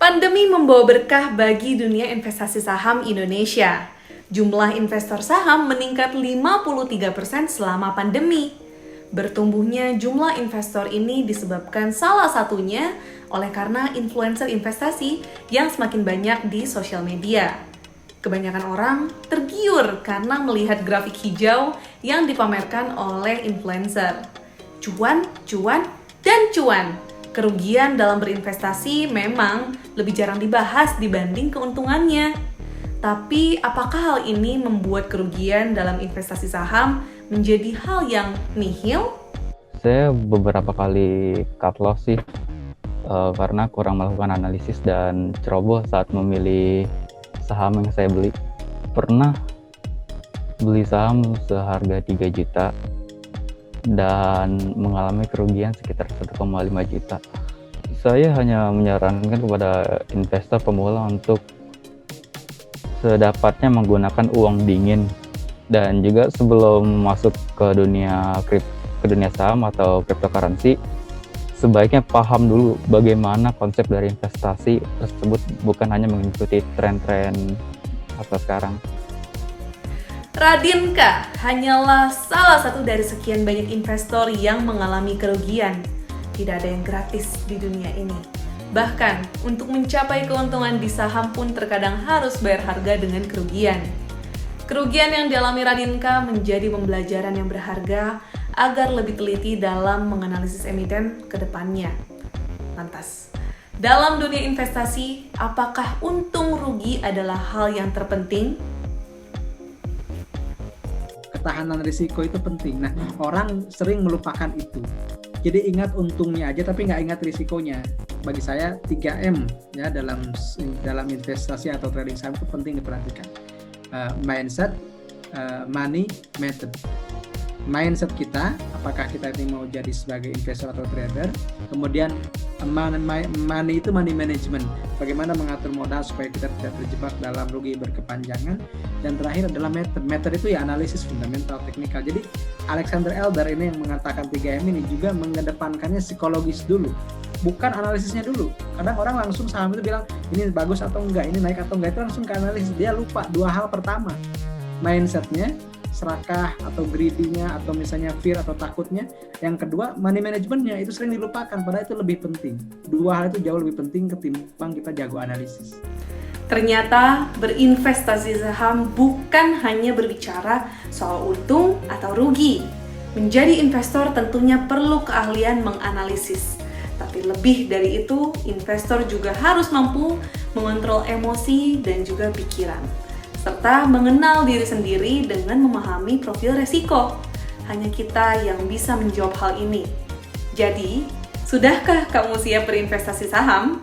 Pandemi membawa berkah bagi dunia investasi saham Indonesia. Jumlah investor saham meningkat 53% selama pandemi. Bertumbuhnya jumlah investor ini disebabkan salah satunya oleh karena influencer investasi yang semakin banyak di sosial media. Kebanyakan orang tergiur karena melihat grafik hijau yang dipamerkan oleh influencer. Cuan, cuan, dan cuan. Kerugian dalam berinvestasi memang lebih jarang dibahas dibanding keuntungannya. Tapi apakah hal ini membuat kerugian dalam investasi saham menjadi hal yang nihil? Saya beberapa kali cut loss sih, karena kurang melakukan analisis dan ceroboh saat memilih saham yang saya beli. Pernah beli saham seharga 3 juta dan mengalami kerugian sekitar 1,5 juta. Saya hanya menyarankan kepada investor pemula untuk sedapatnya menggunakan uang dingin, dan juga sebelum masuk ke dunia saham atau cryptocurrency, sebaiknya paham dulu bagaimana konsep dari investasi tersebut, bukan hanya mengikuti tren-tren atau sekarang. Radinka hanyalah salah satu dari sekian banyak investor yang mengalami kerugian. Tidak ada yang gratis di dunia ini. Bahkan, untuk mencapai keuntungan di saham pun terkadang harus bayar harga dengan kerugian. Kerugian yang dialami Radinka menjadi pembelajaran yang berharga agar lebih teliti dalam menganalisis emiten ke depannya. Lantas, dalam dunia investasi, apakah untung rugi adalah hal yang terpenting? Ketahanan risiko itu penting. Nah, orang sering melupakan itu. Jadi ingat untungnya aja tapi nggak ingat risikonya. Bagi saya 3M ya dalam investasi atau trading saham itu penting diperhatikan. Mindset, money, method. Mindset kita, apakah kita ini mau jadi sebagai investor atau trader. Kemudian money itu money management, bagaimana mengatur modal supaya kita tidak terjebak dalam rugi berkepanjangan. Dan terakhir adalah method itu ya analisis fundamental, teknikal. Jadi Alexander Elder ini yang mengatakan 3M ini juga mengedepankannya psikologis dulu, bukan analisisnya dulu. Kadang orang langsung saham itu bilang ini bagus atau enggak, ini naik atau enggak, itu langsung ke analisis. Dia lupa dua hal. Pertama, mindsetnya, serakah atau greedy-nya, atau misalnya fear atau takutnya. Yang kedua, money management-nya itu sering dilupakan, padahal itu lebih penting. Dua hal itu jauh lebih penting ketimbang kita jago analisis. Ternyata berinvestasi saham bukan hanya berbicara soal untung atau rugi. Menjadi investor tentunya perlu keahlian menganalisis. Tapi lebih dari itu, investor juga harus mampu mengontrol emosi dan juga pikiran, serta mengenal diri sendiri dengan memahami profil resiko. Hanya kita yang bisa menjawab hal ini. Jadi, sudahkah kamu siap berinvestasi saham?